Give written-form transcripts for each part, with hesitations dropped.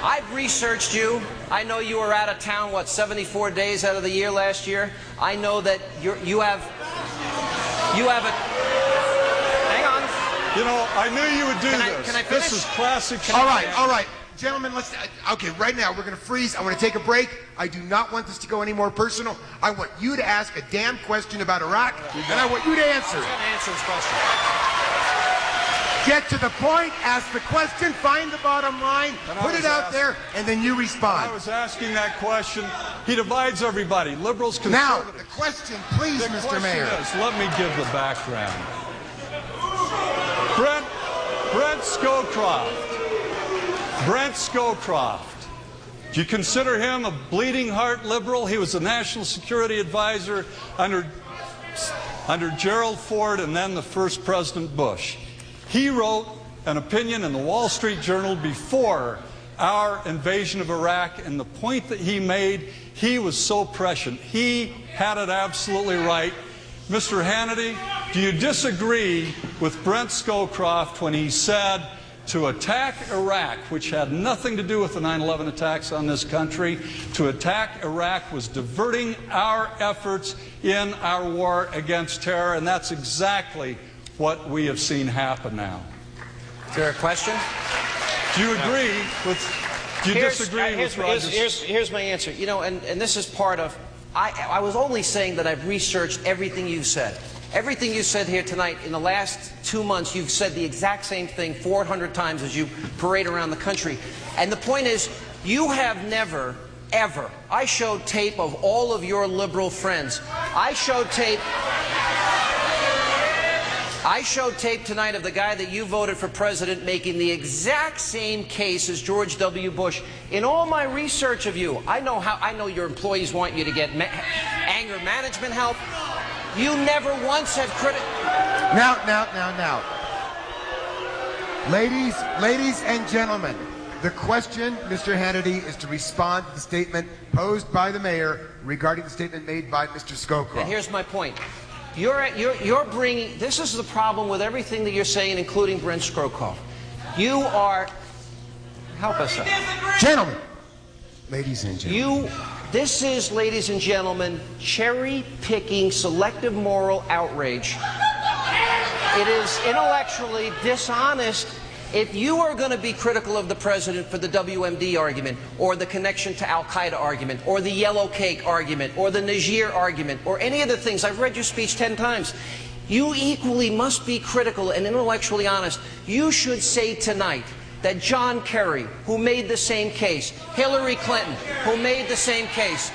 I've researched you. I know you were out of town, what, 74 days out of the year last year? I know that you have a... Hang on. You know, I knew you would do this. Can I finish? This is classic. All right. Gentlemen, let's... Okay, right now, we're going to freeze. I want to take a break. I do not want this to go any more personal. I want you to ask a damn question about Iraq, and I want you to answer it. I'm going to answer this question. Get to the point, ask the question, find the bottom line, put it out there, and then you respond. I was asking that question. He divides everybody, liberals, Now, conservatives. the question, please, Mr. Mayor. Let me give the background. Brent Scowcroft. Brent Scowcroft. Do you consider him a bleeding heart liberal? He was the National Security Advisor under Gerald Ford and then the first President Bush. He wrote an opinion in the Wall Street Journal before our invasion of Iraq, and the point that he made, he was so prescient. He had it absolutely right. Mr. Hannity, do you disagree with Brent Scowcroft when he said to attack Iraq, which had nothing to do with the 9/11 attacks on this country, to attack Iraq was diverting our efforts in our war against terror, and that's exactly what we have seen happen now. Is there a question? Do you agree with... Do you disagree with Rogers? Here's my answer. You know, and this is part of... I was only saying that I've researched everything you've said. Everything you said here tonight, in the last 2 months, you've said the exact same thing 400 times as you parade around the country. And the point is, you have never, ever... I showed tape of all of your liberal friends. I showed tape tonight of the guy that you voted for president making the exact same case as George W. Bush. In all my research of you, I know your employees want you to get anger management help. You never once have Now. Ladies and gentlemen, the question, Mr. Hannity, is to respond to the statement posed by the mayor regarding the statement made by Mr. Scowcroft. And here's my point. You're bringing... This is the problem with everything that you're saying, including Brent Scowcroft. You are... Help us out. Gentlemen. Ladies and gentlemen. This is, ladies and gentlemen, cherry-picking selective moral outrage. It is intellectually dishonest. If you are going to be critical of the president for the WMD argument, or the connection to Al-Qaeda argument, or the yellow cake argument, or the Niger argument, or any of the things, I've read your speech 10 times, you equally must be critical and intellectually honest. You should say tonight that John Kerry, who made the same case, Hillary Clinton, who made the same case,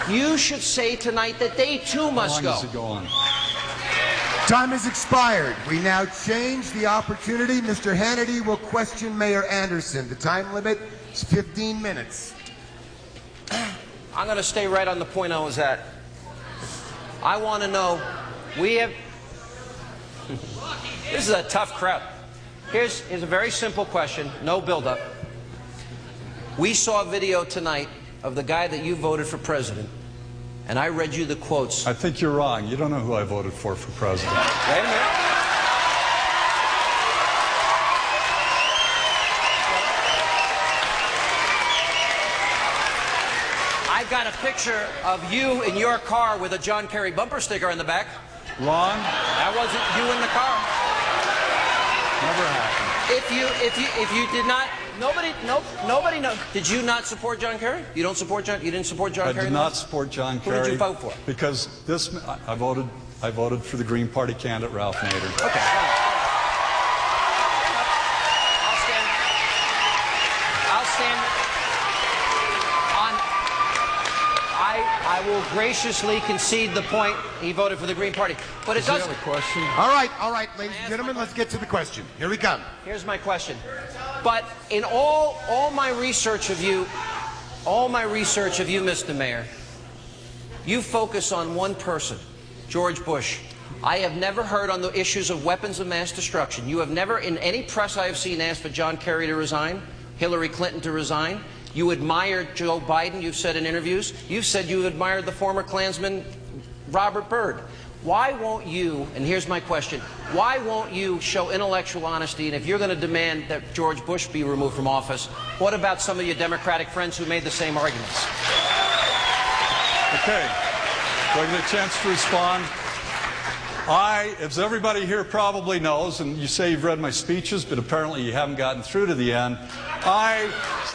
you should say tonight that they too must go. How long does it go on? Time has expired. We now change the opportunity. Mr. Hannity will question Mayor Anderson. The time limit is 15 minutes. I'm going to stay right on the point I was at. I want to know, this is a tough crowd. Here's a very simple question, no build-up. We saw a video tonight of the guy that you voted for president, and I read you the quotes. I think you're wrong. You don't know who I voted for president. Wait a minute. I've got a picture of you in your car with a John Kerry bumper sticker in the back. Wrong. That wasn't you in the car. Never happened. If you did not, nobody knows. Did you not support John Kerry? You don't support John? You didn't support John Kerry? I did not support John Kerry. Who did you vote for? Because I voted for the Green Party candidate, Ralph Nader. Okay. I'll stand on. I will graciously concede the point. He voted for the Green Party, but it doesn't. Is there a question? All right, ladies and gentlemen, let's get to the question. Here we come. Here's my question. But in all my research of you, Mr. Mayor, you focus on one person, George Bush. I have never heard on the issues of weapons of mass destruction. You have never, in any press I have seen, asked for John Kerry to resign, Hillary Clinton to resign. You admired Joe Biden, you've said in interviews. You've said you admired the former Klansman Robert Byrd. why won't you, and here's my question, why won't you show intellectual honesty? And if you're going to demand that George Bush be removed from office, what about some of your Democratic friends who made the same arguments? Okay. Do I get a chance to respond? As everybody here probably knows, and you say you've read my speeches, but apparently you haven't gotten through to the end, I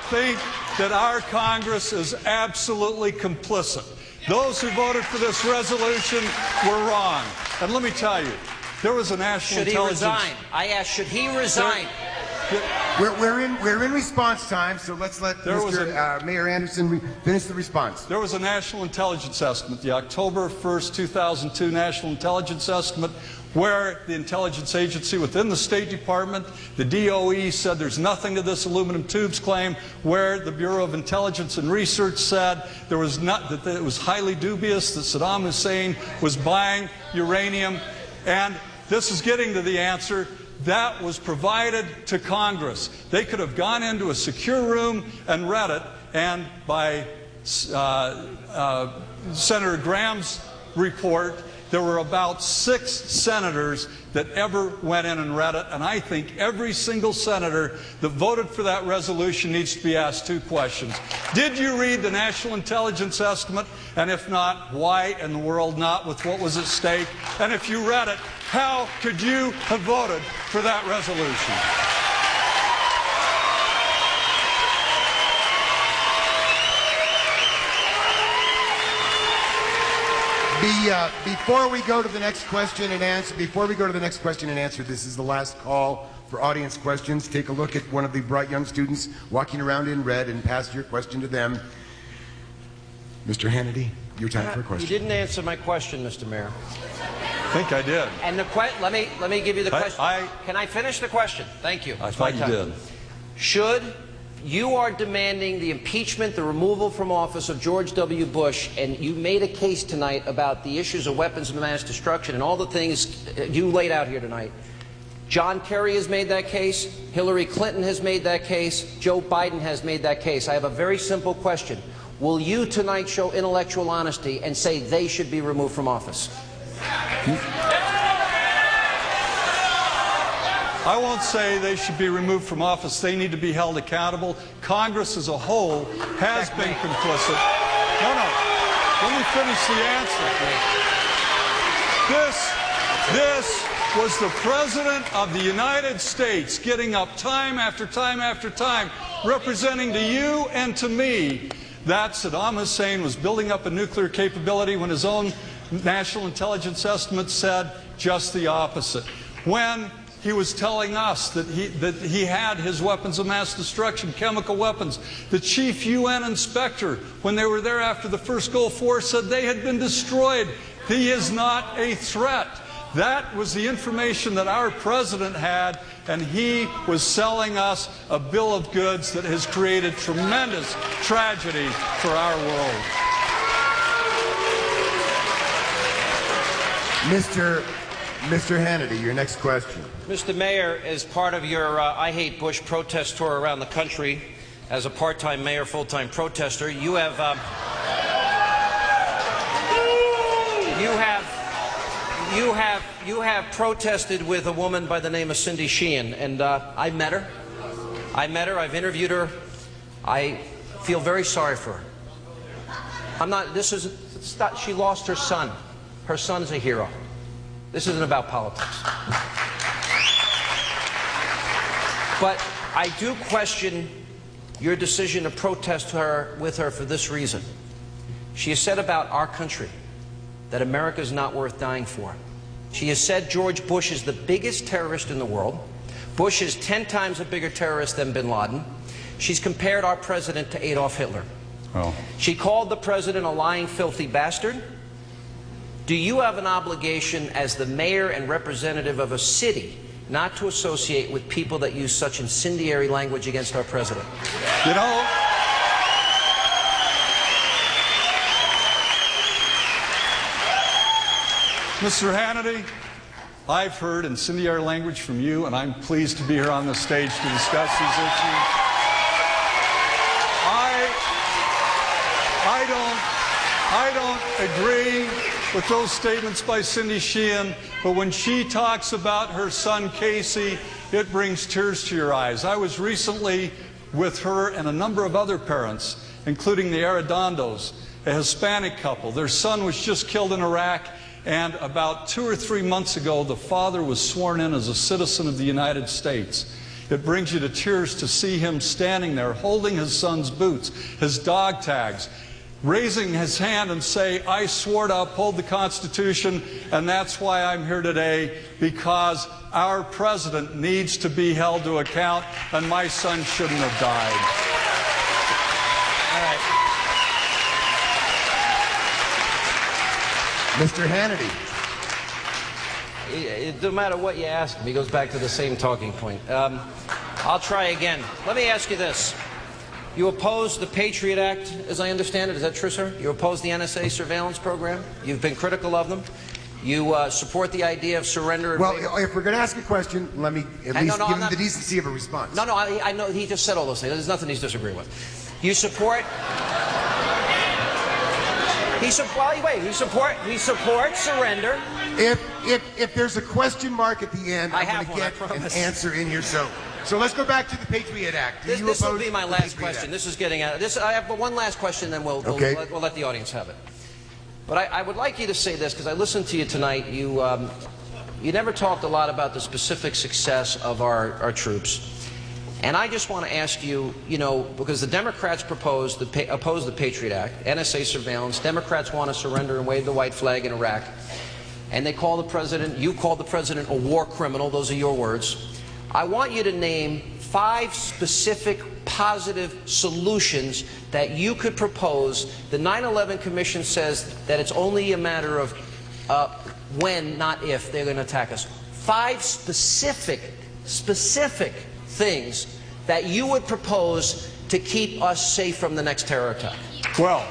think that our Congress is absolutely complicit. Those who voted for this resolution were wrong. And let me tell you, there was a national intelligence... Should he resign? I asked, should he resign? We're in response time, so let's let Mayor Anderson finish the response. There was a national intelligence estimate, the October 1st, 2002 National Intelligence Estimate, where the intelligence agency within the State Department, the DOE, said there's nothing to this aluminum tubes claim, where the Bureau of Intelligence and Research said that it was highly dubious that Saddam Hussein was buying uranium. And this is getting to the answer. That was provided to Congress. They could have gone into a secure room and read it, and by Senator Graham's report, there were about 6 senators that ever went in and read it, and I think every single senator that voted for that resolution needs to be asked 2 questions. Did you read the National Intelligence Estimate? And if not, why in the world not, with what was at stake? And if you read it, how could you have voted for that resolution? Before we go to the next question and answer, this is the last call for audience questions. Take a look at one of the bright young students walking around in red and pass your question to them. Mr. Hannity, your time for a question. You didn't answer my question, Mr. Mayor. I think I did. And let me give you the question. Can I finish the question? Thank you. I thought you did. You are demanding the impeachment, the removal from office of George W. Bush, and you made a case tonight about the issues of weapons of mass destruction and all the things you laid out here tonight. John Kerry has made that case. Hillary Clinton has made that case. Joe Biden has made that case. I have a very simple question. Will you tonight show intellectual honesty and say they should be removed from office? I won't say they should be removed from office. They need to be held accountable. Congress as a whole has been complicit. No. Let me finish the answer. This was the President of the United States getting up time after time after time, representing to you and to me that Saddam Hussein was building up a nuclear capability when his own national intelligence estimates said just the opposite. When he was telling us that he had his weapons of mass destruction, chemical weapons. The chief UN inspector, when they were there after the first Gulf War, said they had been destroyed. He is not a threat. That was the information that our president had, and he was selling us a bill of goods that has created tremendous tragedy for our world. Mr. Hannity, your next question. Mr. Mayor, as part of your I Hate Bush protest tour around the country, as a part-time mayor, full-time protester, you have protested with a woman by the name of Cindy Sheehan, and I met her. I've interviewed her. I feel very sorry for her. She lost her son. Her son's a hero. This isn't about politics. But I do question your decision to protest with her for this reason. She has said about our country that America is not worth dying for. She has said George Bush is the biggest terrorist in the world. Bush is 10 times a bigger terrorist than bin Laden. She's compared our president to Adolf Hitler. Oh. She called the president a lying, filthy bastard. Do you have an obligation as the mayor and representative of a city not to associate with people that use such incendiary language against our president? You know, Mr. Hannity, I've heard incendiary language from you, and I'm pleased to be here on the stage to discuss these issues. I don't agree with those statements by Cindy Sheehan, but when she talks about her son Casey, it brings tears to your eyes. I was recently with her and a number of other parents, including the Arredondos, a Hispanic couple. Their son was just killed in Iraq, and about 2 or 3 months ago, the father was sworn in as a citizen of the United States. It brings you to tears to see him standing there holding his son's boots, his dog tags, raising his hand and say, I swore to uphold the Constitution, and that's why I'm here today, because our president needs to be held to account, and my son shouldn't have died. All right. Mr. Hannity. No matter what you ask him, he goes back to the same talking point. I'll try again. Let me ask you this. You oppose the Patriot Act, as I understand it. Is that true, sir? You oppose the NSA surveillance program? You've been critical of them? You support the idea of surrender? Well, if we're going to ask a question, let me at least give him the decency of a response. No, I know he just said all those things. There's nothing he's disagreeing with. You support... He supports surrender. If there's a question mark at the end, I'm going to get an answer in here. So let's go back to the Patriot Act. This will be my last question. This is getting out of this. I have one last question, then we'll let the audience have it. But I would like you to say this, because I listened to you tonight. You never talked a lot about the specific success of our troops. And I just want to ask you, because the Democrats oppose the Patriot Act, NSA surveillance, Democrats want to surrender and wave the white flag in Iraq, and they call the president, you call the president a war criminal, those are your words. I want you to name 5 specific positive solutions that you could propose. The 9/11 Commission says that it's only a matter of when, not if, they're going to attack us. 5 specific things that you would propose to keep us safe from the next terror attack. Well,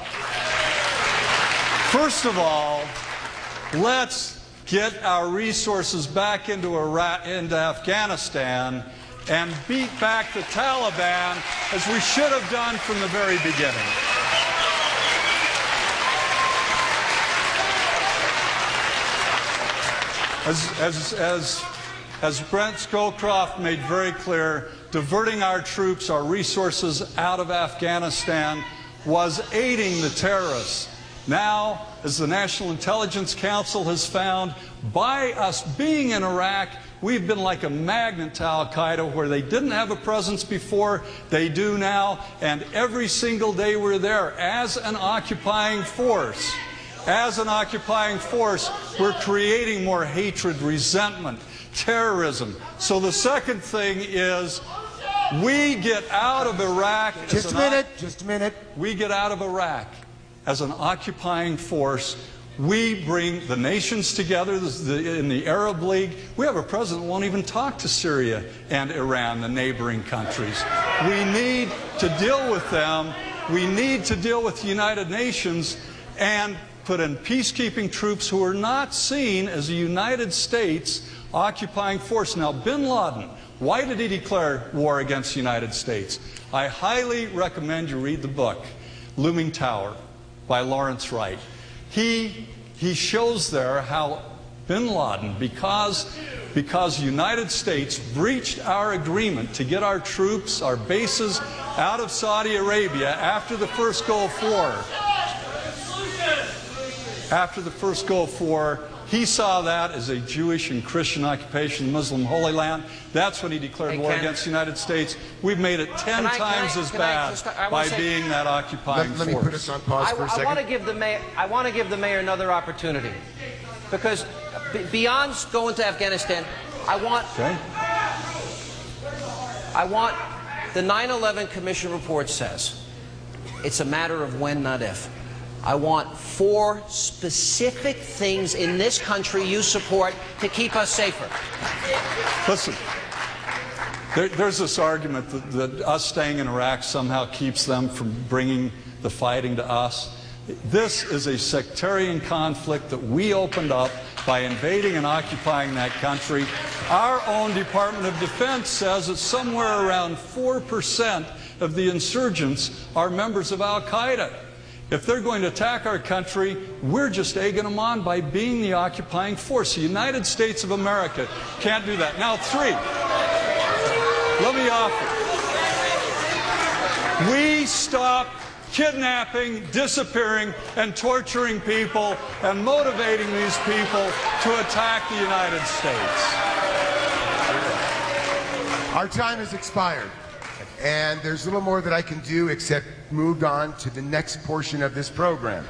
first of all, let's get our resources back into Afghanistan and beat back the Taliban, as we should have done from the very beginning. As Brent Scowcroft made very clear, diverting our troops, our resources out of Afghanistan was aiding the terrorists. Now, as the National Intelligence Council has found, by us being in Iraq, we've been like a magnet to Al-Qaeda, where they didn't have a presence before, they do now, and every single day we're there as an occupying force. As an occupying force, we're creating more hatred, resentment, terrorism. So the second thing is, we get out of Iraq. Just a minute. We get out of Iraq as an occupying force. We bring the nations together in the Arab League. We have a president who won't even talk to Syria and Iran, the neighboring countries. We need to deal with them. We need to deal with the United Nations and put in peacekeeping troops who are not seen as a United States occupying force. Now, bin Laden, why did he declare war against the United States? I highly recommend you read the book, Looming Tower, by Lawrence Wright. He shows there how bin Laden, because the United States breached our agreement to get our troops, our bases out of Saudi Arabia after the first Gulf War. After the first Gulf War, he saw that as a Jewish and Christian occupation, the Muslim Holy Land. That's when he declared war against the United States. We've made it 10 times as bad by being that occupying force. Let me put us on pause for a second. I want to give the mayor another opportunity, because beyond going to Afghanistan, I want the 9/11 Commission report says it's a matter of when, not if. I want 4 specific things in this country you support to keep us safer. Listen, there's this argument that us staying in Iraq somehow keeps them from bringing the fighting to us. This is a sectarian conflict that we opened up by invading and occupying that country. Our own Department of Defense says that somewhere around 4% of the insurgents are members of Al-Qaeda. If they're going to attack our country, we're just egging them on by being the occupying force. The United States of America can't do that. Now, 3, let me offer. We stop kidnapping, disappearing, and torturing people and motivating these people to attack the United States. Our time has expired, and there's little more that I can do except move on to the next portion of this program,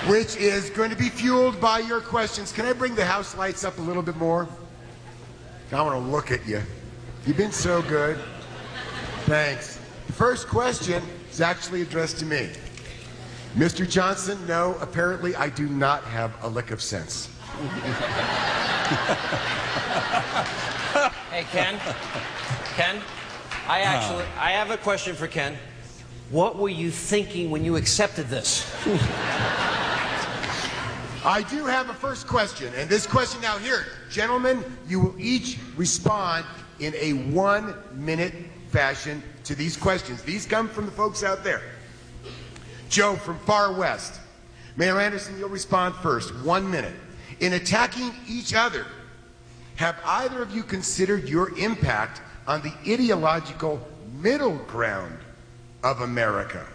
which is going to be fueled by your questions. Can I bring the house lights up a little bit more? I want to look at you. You've been so good. Thanks. The first question is actually addressed to me. Mr. Johnson, no, apparently I do not have a lick of sense. Hey, Ken. Ken, I have a question for Ken. What were you thinking when you accepted this? I do have a first question, and this question now here, gentlemen, you will each respond in a 1-minute fashion to these questions. These come from the folks out there. Joe from Far West. Mayor Anderson, you'll respond first. 1 minute. In attacking each other, have either of you considered your impact on the ideological middle ground of America?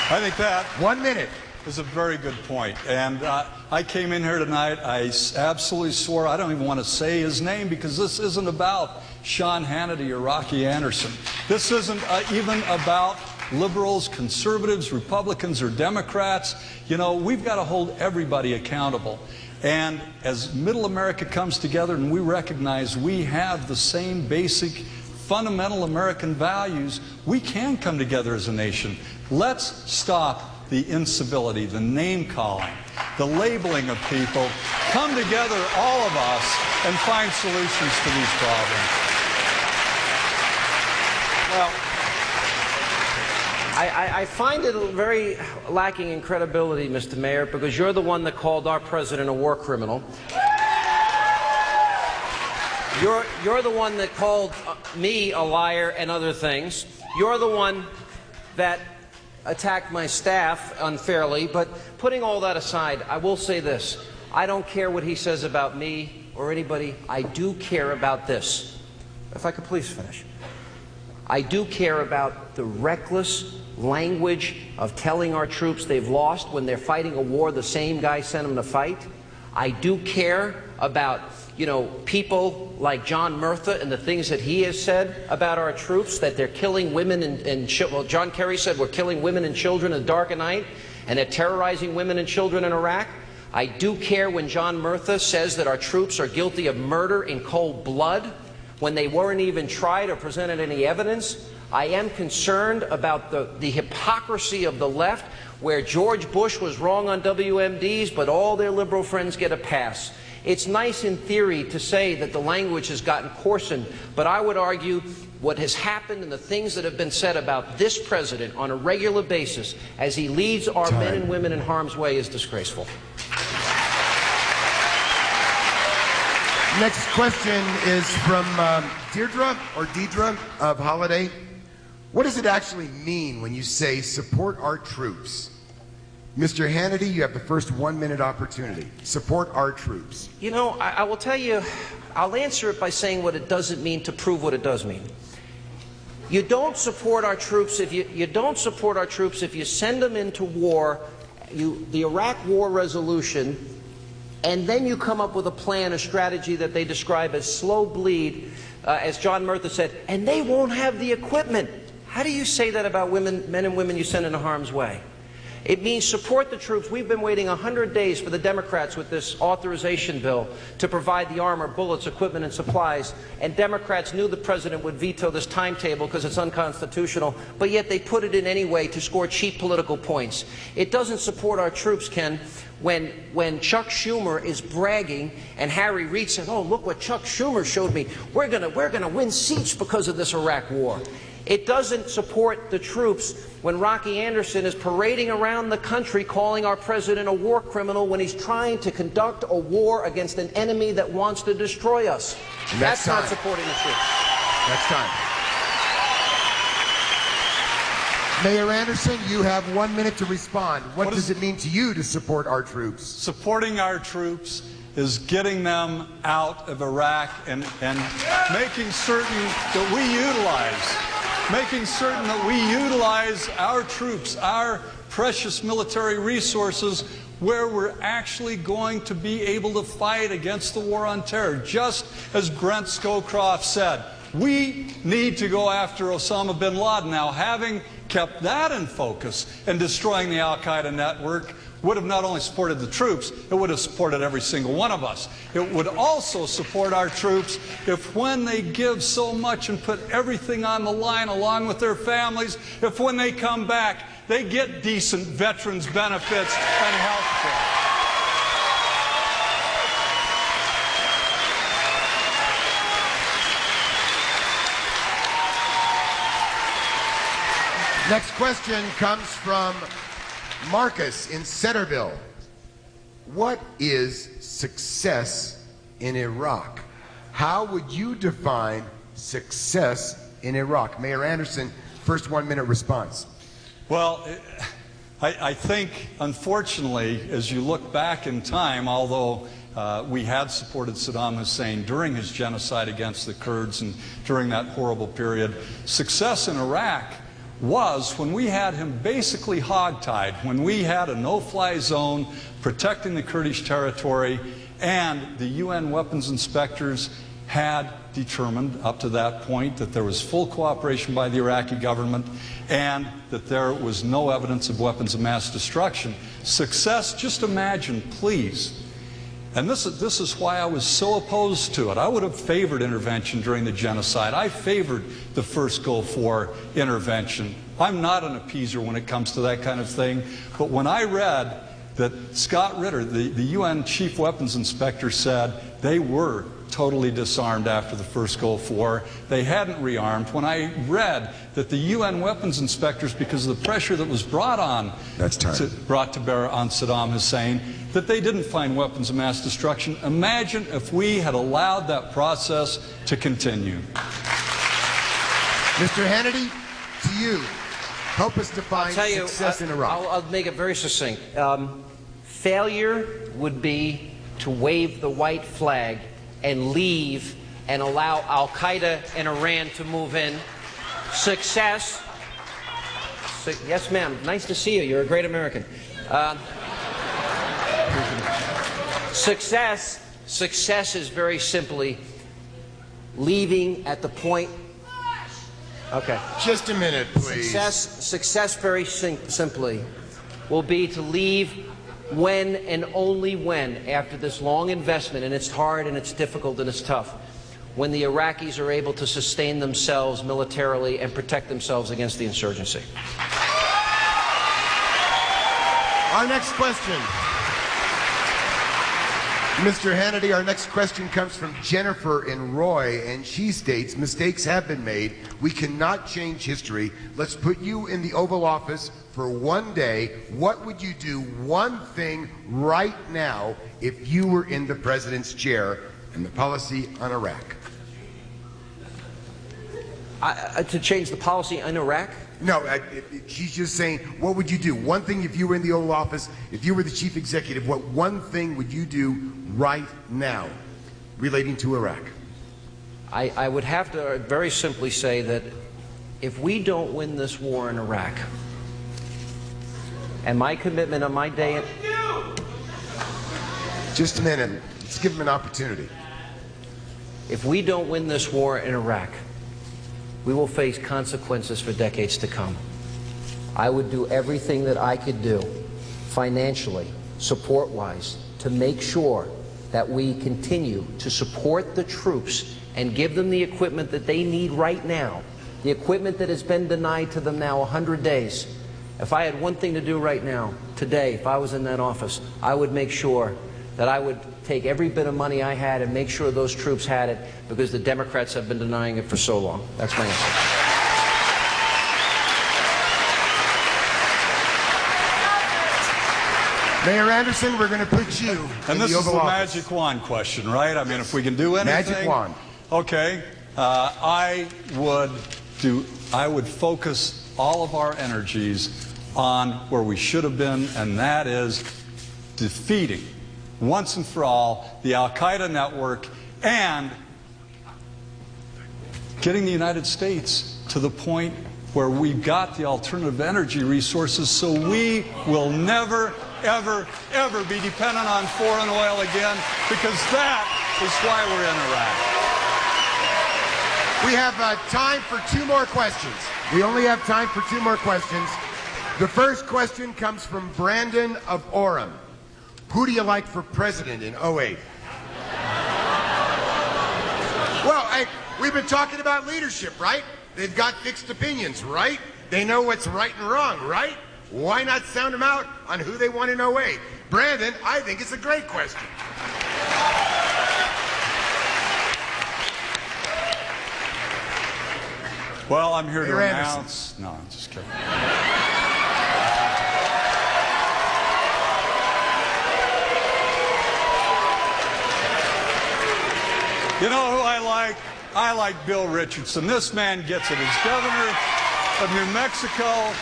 I think that 1 minute is a very good point. And I came in here tonight, I absolutely swore, I don't even want to say his name because this isn't about Sean Hannity or Rocky Anderson. This isn't even about liberals, conservatives, Republicans, or Democrats. You know, we've got to hold everybody accountable. And as Middle America comes together and we recognize we have the same basic, fundamental American values, we can come together as a nation. Let's stop the incivility, the name-calling, the labeling of people. Come together, all of us, and find solutions to these problems. Well, I find it very lacking in credibility, Mr. Mayor, because you're the one that called our president a war criminal. You're the one that called me a liar and other things. You're the one that attacked my staff unfairly. But putting all that aside, I will say this. I don't care what he says about me or anybody. I do care about this. If I could please finish. I do care about the reckless language of telling our troops they've lost when they're fighting a war the same guy sent them to fight. I do care about, you know, people like John Murtha and the things that he has said about our troops, that they're killing women and well, John Kerry said we're killing women and children in the dark of night, and they're terrorizing women and children in Iraq. I do care when John Murtha says that our troops are guilty of murder in cold blood when they weren't even tried or presented any evidence. I am concerned about the hypocrisy of the left, where George Bush was wrong on WMDs, but all their liberal friends get a pass. It's nice in theory to say that the language has gotten coarsened, but I would argue what has happened and the things that have been said about this president on a regular basis as he leads our men and women in harm's way is disgraceful. Next question is from Deirdre of Holiday. What does it actually mean when you say support our troops? Mr. Hannity, you have the first 1 minute opportunity. Support our troops. You know, I will tell you, I'll answer it by saying what it doesn't mean to prove what it does mean. You don't support our troops if you don't support our troops if you send them into war, the Iraq war resolution, and then you come up with a plan, a strategy that they describe as slow bleed, as John Murtha said, and they won't have the equipment. How do you say that about women, men and women you send into harm's way? It means support the troops. We've been waiting 100 days for the Democrats with this authorization bill to provide the armor, bullets, equipment, and supplies. And Democrats knew the president would veto this timetable because it's unconstitutional, but yet they put it in anyway to score cheap political points. It doesn't support our troops, Ken, when Chuck Schumer is bragging and Harry Reid said, "Oh, look what Chuck Schumer showed me. We're gonna win seats because of this Iraq war." It doesn't support the troops when Rocky Anderson is parading around the country calling our president a war criminal when he's trying to conduct a war against an enemy that wants to destroy us. That's not supporting the troops. Next time. Mayor Anderson, you have 1 minute to respond. What does it mean to you to support our troops? Supporting our troops is getting them out of Iraq and making certain that we utilize our troops, our precious military resources, where we're actually going to be able to fight against the war on terror. Just as Brent Scowcroft said, we need to go after Osama bin Laden. Now, having kept that in focus and destroying the al-Qaeda network would have not only supported the troops, it would have supported every single one of us. It would also support our troops if when they give so much and put everything on the line along with their families, if when they come back, they get decent veterans benefits and health care. Next question comes from Marcus in Centerville. What is success in Iraq? How would you define success in Iraq? Mayor Anderson, first 1 minute response. Well, I think, unfortunately, as you look back in time, although we had supported Saddam Hussein during his genocide against the Kurds and during that horrible period, success in Iraq was when we had him basically hogtied, when we had a no-fly zone protecting the Kurdish territory, and the UN weapons inspectors had determined up to that point that there was full cooperation by the Iraqi government and that there was no evidence of weapons of mass destruction. Success, just imagine, please. And this is why I was so opposed to it. I would have favored intervention during the genocide. I favored the first Gulf War intervention. I'm not an appeaser when it comes to that kind of thing. But when I read that Scott Ritter, the UN chief weapons inspector, said they were totally disarmed after the first Gulf War, they hadn't rearmed. When I read that the UN weapons inspectors, because of the pressure that was brought to bear on Saddam Hussein, that they didn't find weapons of mass destruction. Imagine if we had allowed that process to continue. Mr. Hannity, to you, help us define success in Iraq. I'll make it very succinct. Failure would be to wave the white flag and leave and allow al-Qaeda and Iran to move in. Success, yes ma'am, nice to see you, you're a great American. Success is very simply leaving at the point. Okay. Just a minute, please. Success very simply will be to leave when and only when, after this long investment, and it's hard and it's difficult and it's tough, when the Iraqis are able to sustain themselves militarily and protect themselves against the insurgency. Our next question. Mr. Hannity, our next question comes from Jennifer in Roy, and she states, mistakes have been made. We cannot change history. Let's put you in the Oval Office for one day. What would you do, one thing right now, if you were in the president's chair and the policy on Iraq? To change the policy in Iraq? No, she's just saying, what would you do? One thing if you were in the Oval Office, if you were the chief executive, what one thing would you do right now relating to Iraq? I would have to very simply say that if we don't win this war in Iraq, and my commitment on my day... Just a minute. Let's give him an opportunity. If we don't win this war in Iraq, we will face consequences for decades to come. I would do everything that I could do, financially, support-wise, to make sure that we continue to support the troops and give them the equipment that they need right now, the equipment that has been denied to them now 100 days. If I had one thing to do right now, today, if I was in that office, I would make sure that I would take every bit of money I had and make sure those troops had it, because the Democrats have been denying it for so long. That's my answer. Mayor Anderson, we're going to put you in the Oval Office. And this is the magic wand question, right? I mean, if we can do anything. Magic wand. Okay. I would focus all of our energies on where we should have been, and that is defeating, once and for all, the Al-Qaeda network and getting the United States to the point where we've got the alternative energy resources so we will never, ever, ever be dependent on foreign oil again, because that is why we're in Iraq. We have time for 2 more questions. We only have time for 2 more questions. The first question comes from Brandon of Orem. Who do you like for president in 08? Well, hey, we've been talking about leadership, right? They've got fixed opinions, right? They know what's right and wrong, right? Why not sound them out on who they want in 08? Brandon, I think it's a great question. Well, I'm here to Mayor announce... No, I'm just kidding. You know who I like? I like Bill Richardson. This man gets it. As governor of New Mexico,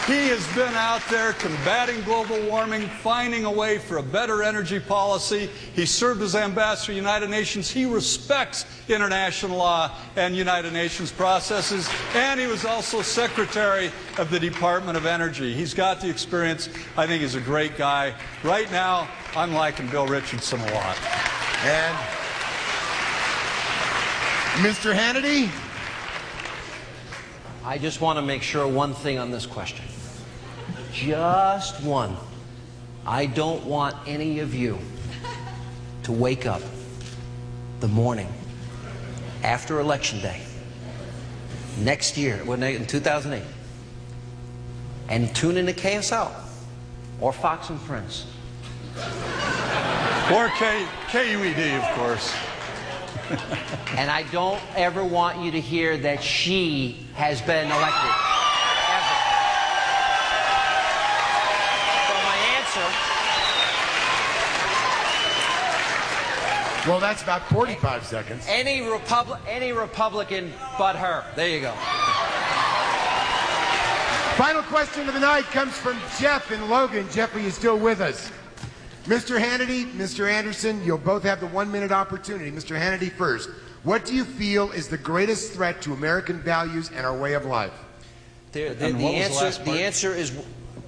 he has been out there combating global warming, finding a way for a better energy policy. He served as ambassador to the United Nations. He respects international law and United Nations processes, and he was also secretary of the Department of Energy. He's got the experience. I think he's a great guy. Right now, I'm liking Bill Richardson a lot. And Mr. Hannity? I just want to make sure one thing on this question. Just one. I don't want any of you to wake up the morning after Election Day next year, in 2008, and tune into KSL or Fox and Friends. Or KUED, of course. And I don't ever want you to hear that she has been elected. Ever. So my answer... Well, that's about 45 seconds. Any Republican but her. There you go. Final question of the night comes from Jeff in Logan. Jeff, are you still with us? Mr. Hannity, Mr. Anderson, you'll both have the 1-minute opportunity. Mr. Hannity first. What do you feel is the greatest threat to American values and our way of life? The answer is...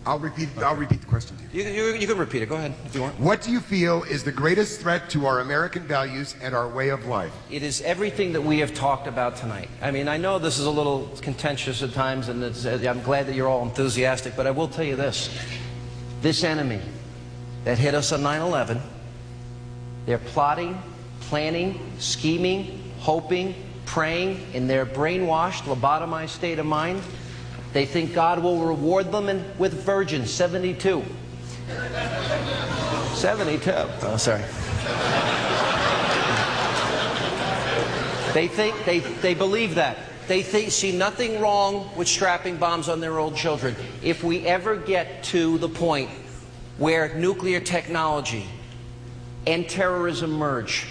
I'll repeat the question to you. You can repeat it. Go ahead if you want. What do you feel is the greatest threat to our American values and our way of life? It is everything that we have talked about tonight. I mean, I know this is a little contentious at times, and I'm glad that you're all enthusiastic, but I will tell you this. This enemy that hit us on 9/11, they're plotting, planning, scheming, hoping, praying in their brainwashed, lobotomized state of mind. They think God will reward them with virgins, 72. 72. Oh, sorry. They believe that. They see nothing wrong with strapping bombs on their own children. If we ever get to the point where nuclear technology and terrorism merge,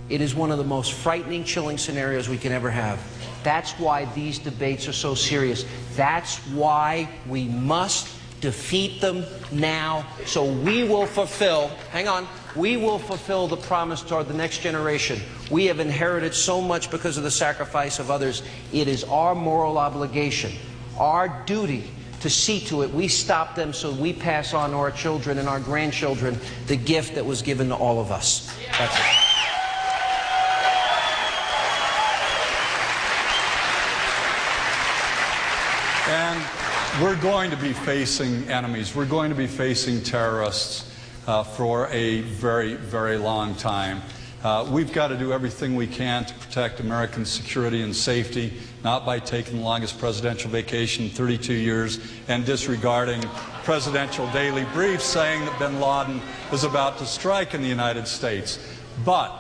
it is one of the most frightening, chilling scenarios we can ever have. That's why these debates are so serious. That's why we must defeat them now, so we will fulfill, we will fulfill the promise toward the next generation. We have inherited so much because of the sacrifice of others. It is our moral obligation, our duty, to see to it we stop them so we pass on to our children and our grandchildren the gift that was given to all of us. That's it. And we're going to be facing enemies. We're going to be facing terrorists for a very, very long time. We've got to do everything we can to protect American security and safety, not by taking the longest presidential vacation in 32 years and disregarding presidential daily briefs saying that bin Laden is about to strike in the United States. But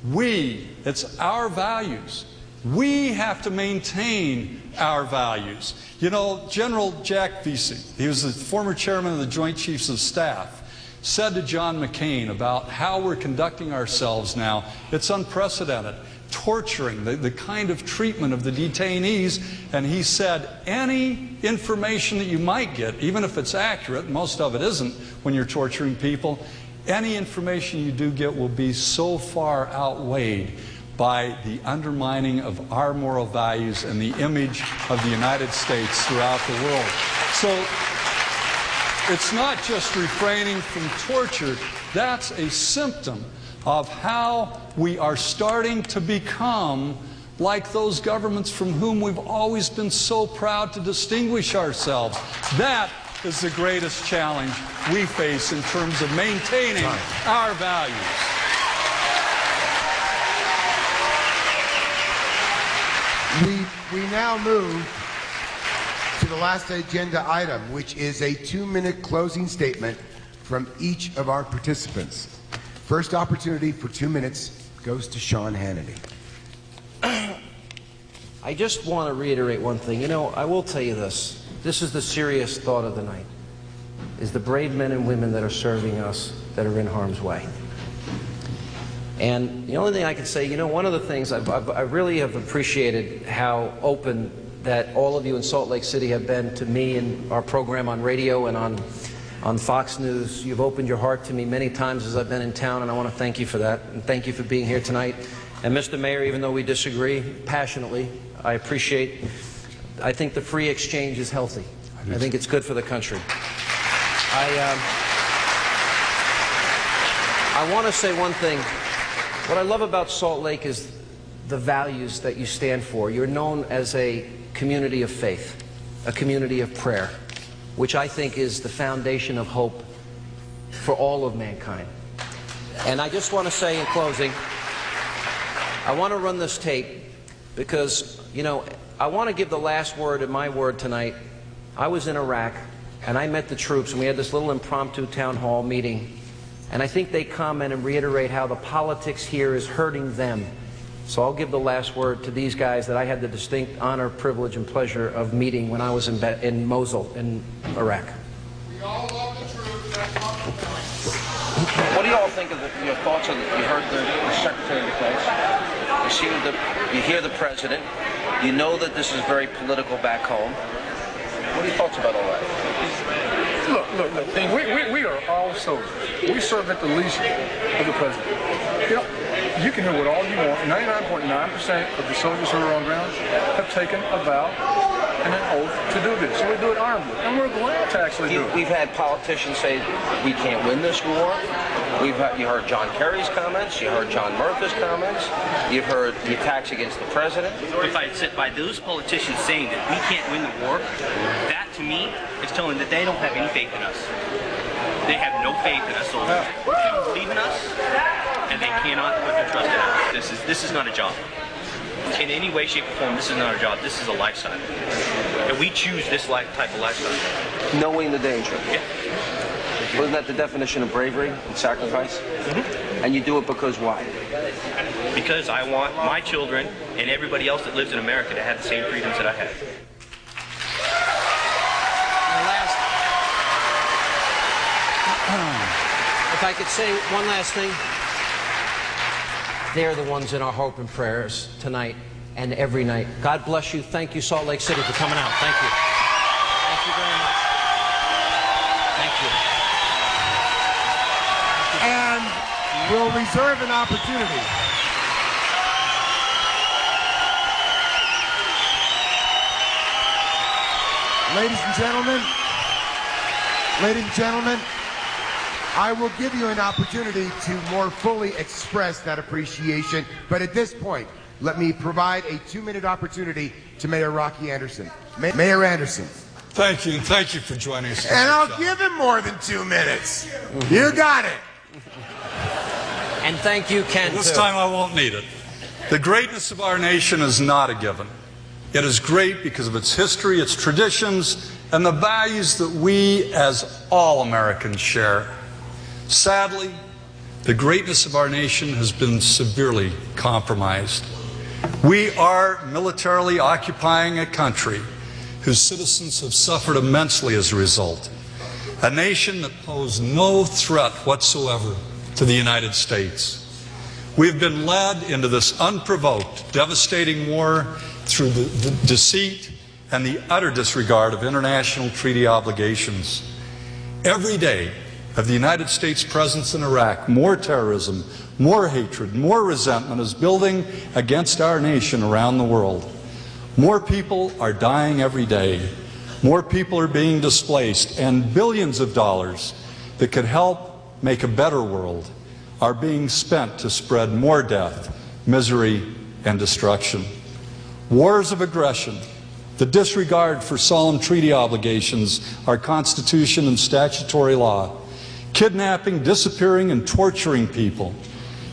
it's our values. We have to maintain our values. You know, General Jack Vesey, he was the former chairman of the Joint Chiefs of Staff, said to John McCain about how we're conducting ourselves now, it's unprecedented. torturing, the kind of treatment of the detainees, and he said any information that you might get, even if it's accurate, most of it isn't when you're torturing people, any information you do get will be so far outweighed by the undermining of our moral values and the image of the United States throughout the world. So it's not just refraining from torture, that's a symptom of how we are starting to become like those governments from whom we've always been so proud to distinguish ourselves. That is the greatest challenge we face in terms of maintaining our values. We now move to the last agenda item, which is a 2-minute closing statement from each of our participants. First opportunity for 2 minutes goes to Sean Hannity. I just want to reiterate one thing. You know, I will tell you this. This is the serious thought of the night, is the brave men and women that are serving us that are in harm's way. And the only thing I can say, you know, one of the things I really have appreciated how open that all of you in Salt Lake City have been to me and our program on radio and on Fox News. You've opened your heart to me many times as I've been in town, and I want to thank you for that. And thank you for being here tonight. And Mr. Mayor, even though we disagree passionately, I think the free exchange is healthy. I think it's good for the country. I want to say one thing. What I love about Salt Lake is the values that you stand for. You're known as a community of faith, a community of prayer, which I think is the foundation of hope for all of mankind. And I just want to say in closing, I want to run this tape because, you know, I want to give the last word and my word tonight. I was in Iraq and I met the troops and we had this little impromptu town hall meeting. And I think they comment and reiterate how the politics here is hurting them. So I'll give the last word to these guys that I had the distinct honor, privilege, and pleasure of meeting when I was in Mosul, in Iraq. We all love the troops. That's not the point. What do you all think of your thoughts on it? You heard the Secretary of Defense. You hear the President. You know that this is very political back home. What are your thoughts about all that? Look. We are all soldiers. We serve at the leisure of the President. You know, you can hear what all you want. 99.9% of the soldiers who are on ground have taken a vow and an oath to do this. So we do it honorably. And we're glad to actually do it. We've had politicians say we can't win this war. You heard John Kerry's comments. You heard John Murtha's comments. You've heard the attacks against the President. If I sit by those politicians saying that we can't win the war, that to me is telling that they don't have any faith in us. They have no faith in us. So they don't believe in us, and they cannot put their trust in us. This is not a job. In any way, shape, or form, this is not a job. This is a lifestyle. And we choose this type of lifestyle. Knowing the danger. Yeah. Wasn't that the definition of bravery and sacrifice? Mm-hmm. And you do it because why? Because I want my children and everybody else that lives in America to have the same freedoms that I have. If I could say one last thing, they're the ones in our hope and prayers tonight and every night. God bless you. Thank you, Salt Lake City, for coming out. Thank you. Thank you very much. Thank you. And we'll reserve an opportunity. Ladies and gentlemen, I will give you an opportunity to more fully express that appreciation, but at this point, let me provide a 2-minute opportunity to Mayor Rocky Anderson. Mayor Anderson. Thank you, and thank you for joining us. And I'll give him more than 2 minutes. You got it. And thank you, Ken, This too. time I won't need it. The greatness of our nation is not a given. It is great because of its history, its traditions, and the values that we, as all Americans, share. Sadly, the greatness of our nation has been severely compromised. We are militarily occupying a country whose citizens have suffered immensely as a result. A nation that posed no threat whatsoever to the United States. We've been led into this unprovoked, devastating war through the deceit and the utter disregard of international treaty obligations. Every day of the United States presence in Iraq, more terrorism, more hatred, more resentment is building against our nation around the world. More people are dying every day. More people are being displaced, and billions of dollars that could help make a better world are being spent to spread more death, misery, and destruction. Wars of aggression, the disregard for solemn treaty obligations, our Constitution and statutory law, kidnapping, disappearing, and torturing people,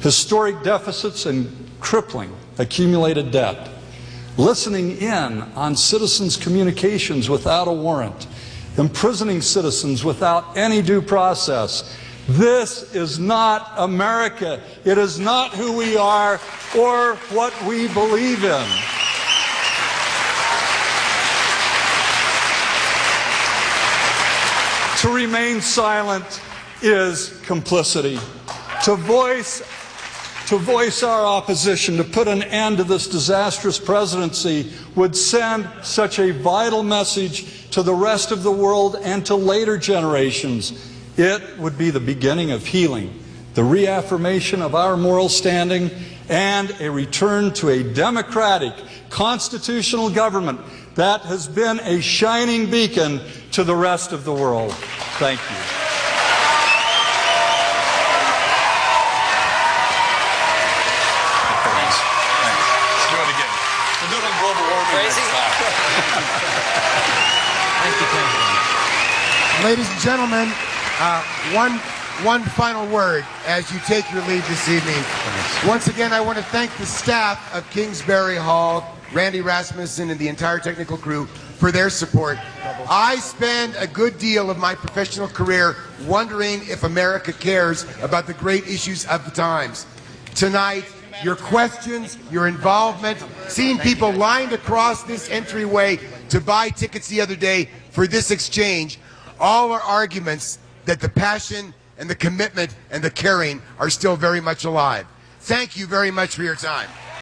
historic deficits and crippling accumulated debt, listening in on citizens' communications without a warrant, imprisoning citizens without any due process. This is not America. It is not who we are or what we believe in. To remain silent is complicity. To voice our opposition, to put an end to this disastrous presidency, would send such a vital message to the rest of the world and to later generations. It would be the beginning of healing, the reaffirmation of our moral standing, and a return to a democratic, constitutional government that has been a shining beacon to the rest of the world. Thank you. Ladies and gentlemen, one final word as you take your leave this evening. Once again, I want to thank the staff of Kingsbury Hall, Randy Rasmussen, and the entire technical crew for their support. I spend a good deal of my professional career wondering if America cares about the great issues of the times. Tonight, your questions, your involvement, seeing people lined across this entryway to buy tickets the other day for this exchange, all are arguments that the passion and the commitment and the caring are still very much alive. Thank you very much for your time.